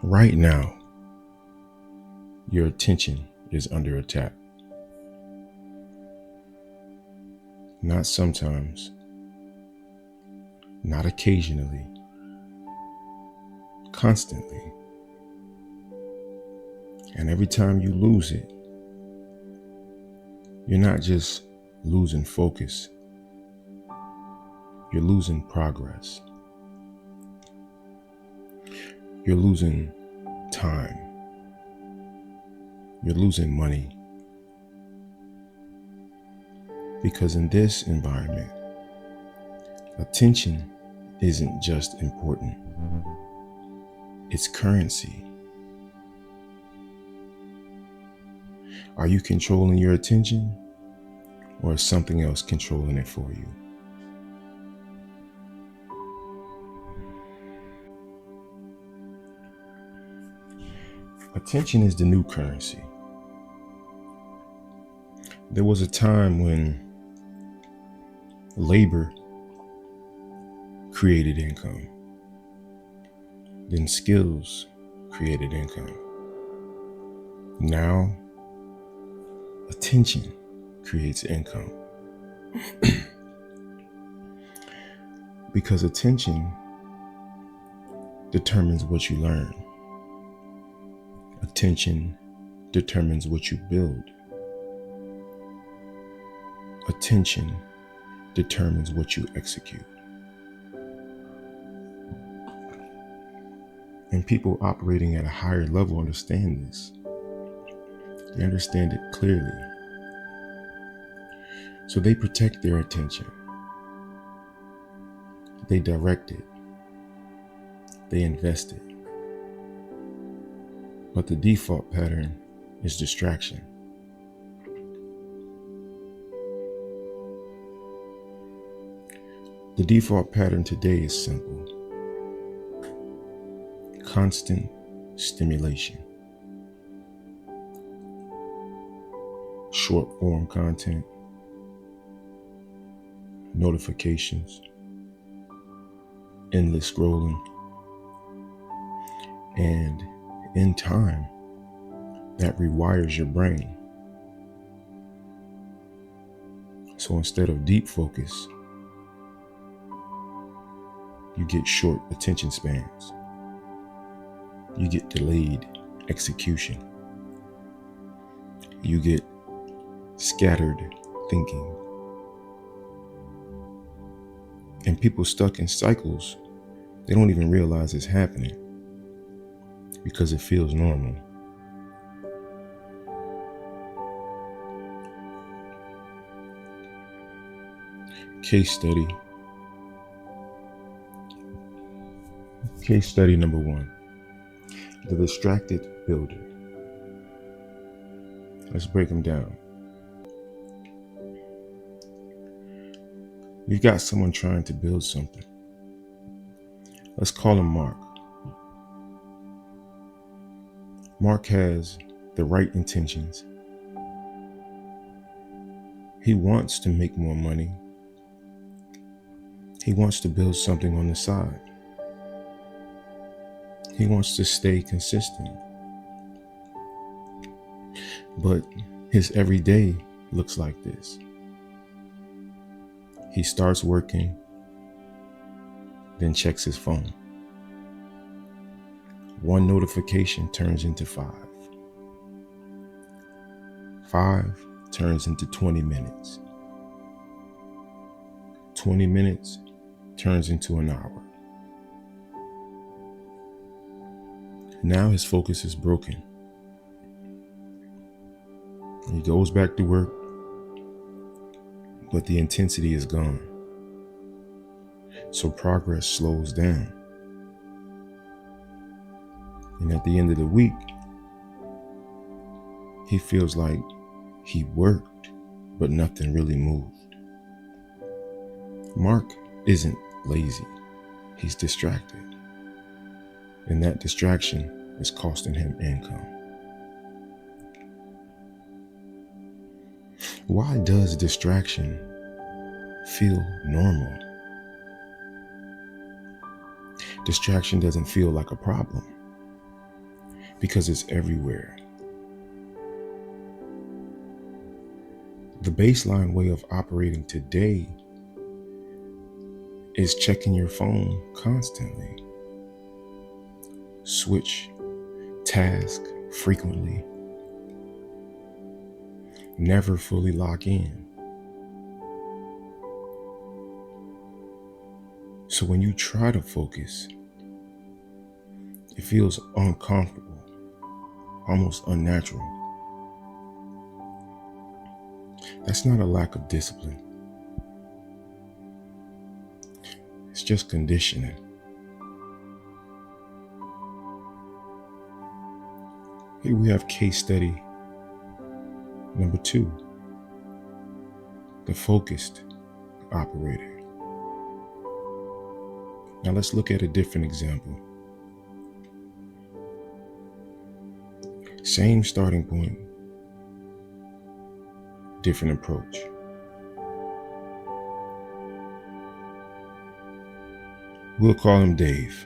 Right now, your attention is under attack. Not sometimes, not occasionally, constantly. And every time you lose it, you're not just losing focus, you're losing progress. You're losing time. You're losing money. Because in this environment, attention isn't just important, it's currency. Are you controlling your attention, or is something else controlling it for you? Attention is the new currency. There was a time when labor created income, then skills created income. Now, attention creates income. Because attention determines what you learn. Attention determines what you build. Attention determines what you execute. And people operating at a higher level understand this. They understand it clearly. So they protect their attention. They direct it. They invest it. But the default pattern is distraction. The default pattern today is simple. Constant stimulation. Short form content. Notifications. Endless scrolling. And in time, that rewires your brain. So instead of deep focus, you get short attention spans. You get delayed execution. You get scattered thinking. And people stuck in cycles, they don't even realize it's happening because it feels normal. Case study. Case study number 1. The distracted builder. Let's break them down. You've got someone trying to build something. Let's call him Mark. Mark has the right intentions. He wants to make more money. He wants to build something on the side. He wants to stay consistent. But his everyday looks like this. He starts working, then checks his phone. One notification turns into 5. 5 turns into 20 minutes. 20 minutes turns into an hour. Now his focus is broken. He goes back to work, but the intensity is gone. So progress slows down. And at the end of the week, he feels like he worked, but nothing really moved. Mark isn't lazy. He's distracted. And that distraction is costing him income. Why does distraction feel normal? Distraction doesn't feel like a problem. because it's everywhere. The baseline way of operating today is checking your phone constantly. Switch task frequently. Never fully lock in. So when you try to focus, it feels uncomfortable, almost unnatural. That's not a lack of discipline. It's just conditioning. Here we have case study number 2, the focused operator. Now let's look at a different example. Same starting point, different approach. We'll call him Dave.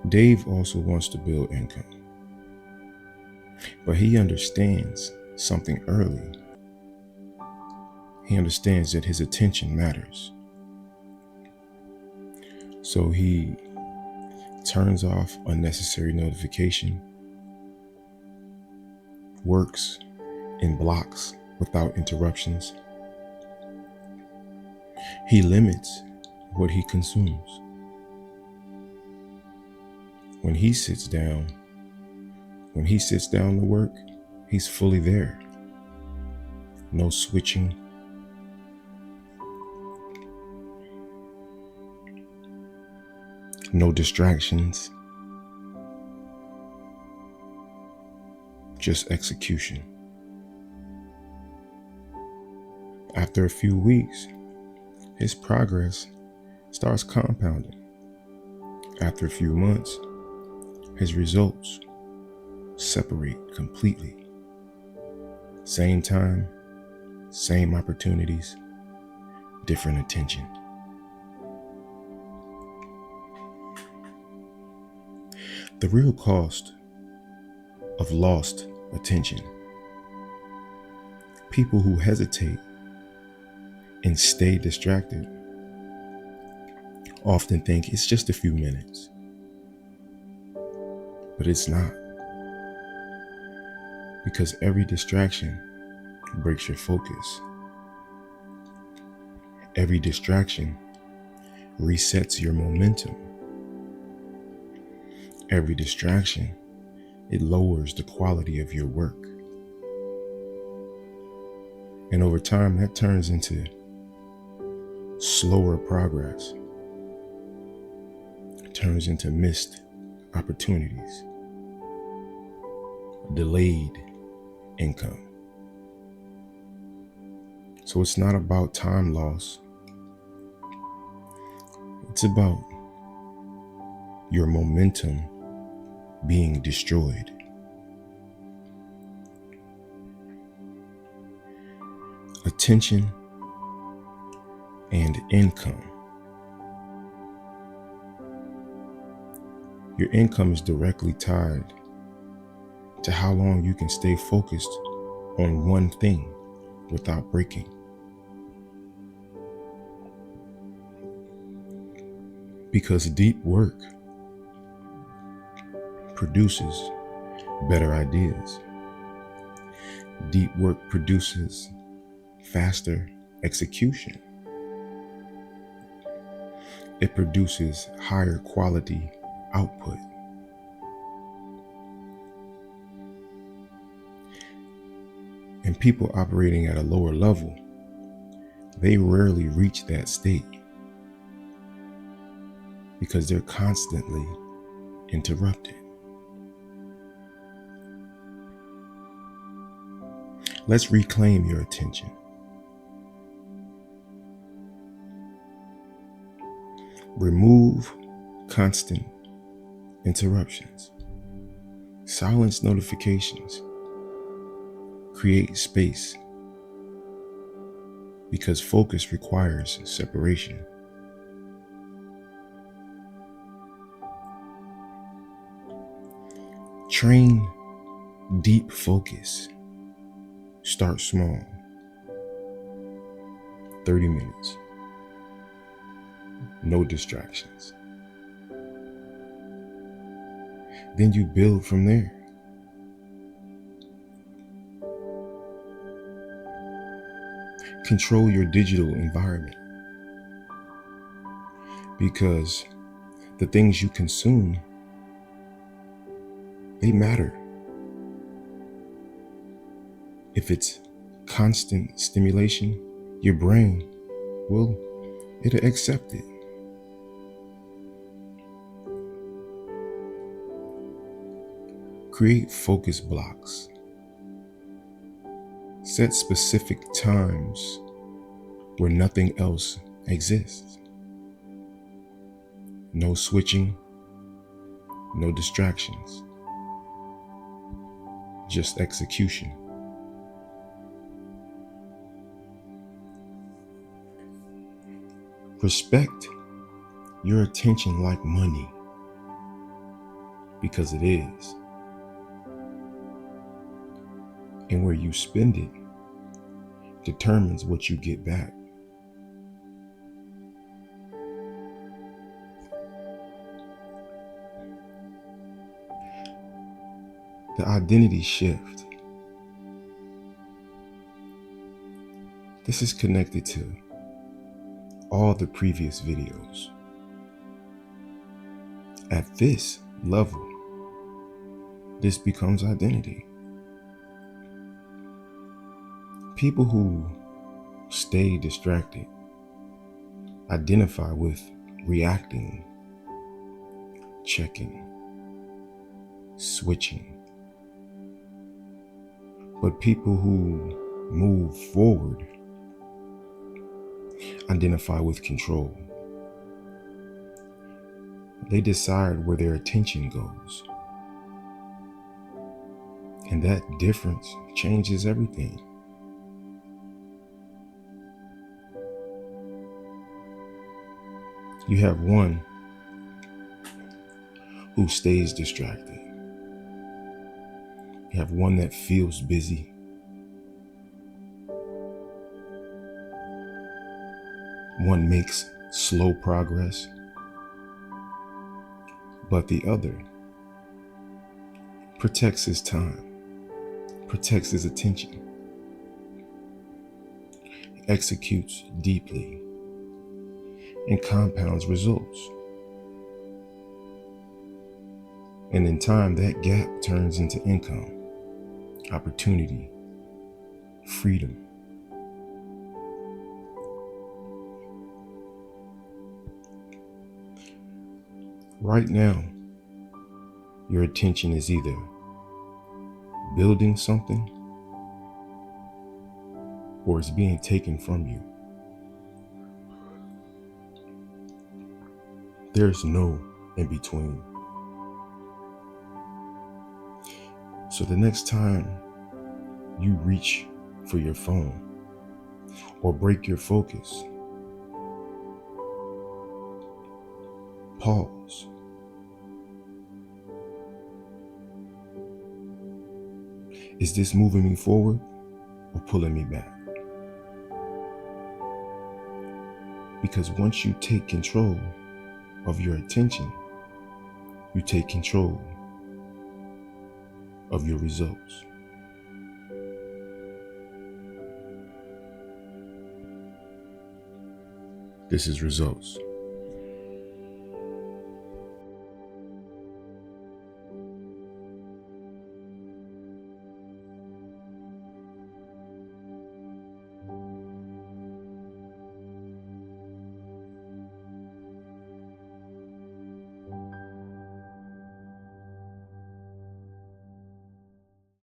Dave also wants to build income, but he understands something early. He understands that his attention matters. So he turns off unnecessary notification, works in blocks without interruptions. He limits what he consumes. When he sits down to work, he's fully there. No switching. No distractions. Just execution. After a few weeks, his progress starts compounding. After a few months, his results separate completely. Same time, same opportunities, different attention. The real cost of lost attention. People who hesitate and stay distracted often think it's just a few minutes, but it's not. Because every distraction breaks your focus. Every distraction resets your momentum. Every distraction, it lowers the quality of your work. And over time, that turns into slower progress. It turns into missed opportunities, delayed income. So it's not about time loss. It's about your momentum being destroyed. Attention and income. Your income is directly tied to how long you can stay focused on one thing without breaking. Because deep work produces better ideas. Deep work produces faster execution. It produces higher quality output. And people operating at a lower level, they rarely reach that state because they're constantly interrupted. Let's reclaim your attention. Remove constant interruptions. Silence notifications. Create space. Because focus requires separation. Train deep focus. Start small. 30 minutes. No distractions. Then you build from there. Control your digital environment, because the things you consume, they matter. If it's constant stimulation, your brain it'll accept it. Create focus blocks. Set specific times where nothing else exists. No switching, no distractions, just execution. Respect your attention like money, because it is. And where you spend it determines what you get back. The identity shift. This is connected to all the previous videos. At this level, this becomes identity. People who stay distracted identify with reacting, checking, switching. But people who move forward identify with control. They decide where their attention goes. And that difference changes everything. You have one who stays distracted. You have one that feels busy. One makes slow progress. But the other protects his time, protects his attention, executes deeply, and compounds results. And in time, that gap turns into income, opportunity, freedom. Right now, your attention is either building something or it's being taken from you. There's no in between. So the next time you reach for your phone or break your focus, pause. Is this moving me forward or pulling me back? Because once you take control of your attention, you take control of your results. This is Results.